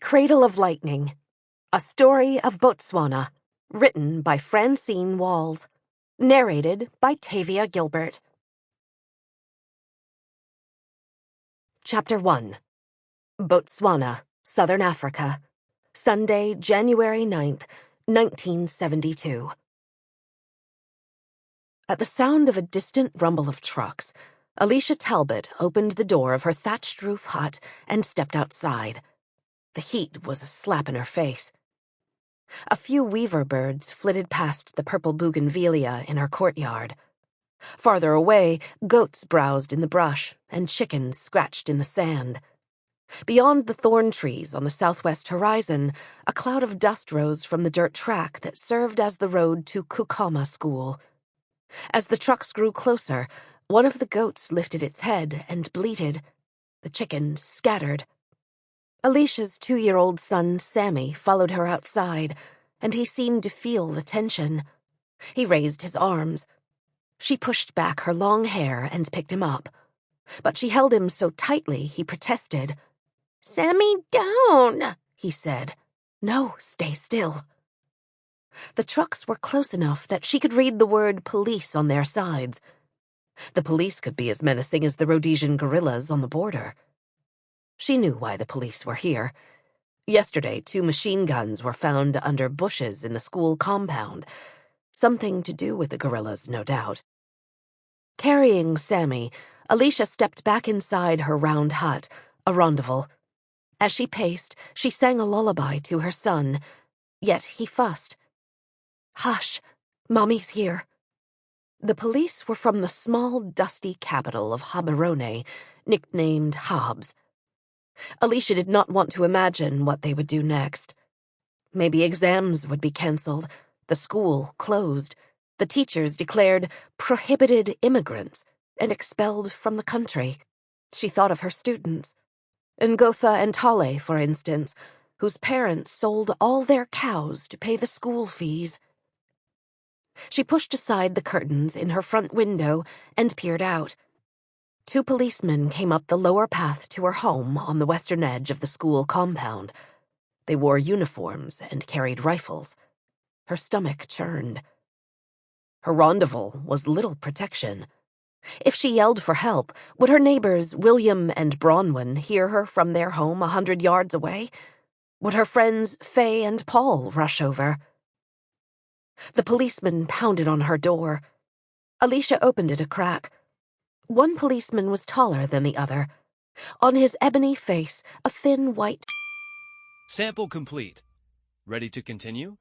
Cradle of Lightning, a story of Botswana, written by Francine Walls, narrated by Tavia Gilbert. Chapter 1. Botswana, Southern Africa, Sunday, January 9th, 1972. At the sound of a distant rumble of trucks, Alicia Talbot opened the door of her thatched roof hut and stepped outside. The heat was a slap in her face. A few weaver birds flitted past the purple bougainvillea in her courtyard. Farther away, goats browsed in the brush and chickens scratched in the sand. Beyond the thorn trees on the southwest horizon, a cloud of dust rose from the dirt track that served as the road to Kukama School. As the trucks grew closer, one of the goats lifted its head and bleated. The chickens scattered. Alicia's 2-year-old son, Sammy, followed her outside, and he seemed to feel the tension. He raised his arms. She pushed back her long hair and picked him up, but she held him so tightly he protested. "Sammy, down," he said. "No, stay still." The trucks were close enough that she could read the word police on their sides. The police could be as menacing as the Rhodesian guerrillas on the border. She knew why the police were here. Yesterday, 2 machine guns were found under bushes in the school compound. Something to do with the guerrillas, no doubt. Carrying Sammy, Alicia stepped back inside her round hut, a rendezvous. As she paced, she sang a lullaby to her son, yet he fussed. "Hush, Mommy's here." The police were from the small, dusty capital of Gaborone, nicknamed Hobbs. Alicia did not want to imagine what they would do next. Maybe exams would be cancelled, the school closed, the teachers declared prohibited immigrants and expelled from the country. She thought of her students. Ngotha and Tale, for instance, whose parents sold all their cows to pay the school fees. She pushed aside the curtains in her front window and peered out. 2 policemen came up the lower path to her home on the western edge of the school compound. They wore uniforms and carried rifles. Her stomach churned. Her rendezvous was little protection. If she yelled for help, would her neighbors William and Bronwyn hear her from their home 100 yards away? Would her friends Faye and Paul rush over? The policeman pounded on her door. Alicia opened it a crack. One policeman was taller than the other. On his ebony face, a thin white... Sample complete. Ready to continue?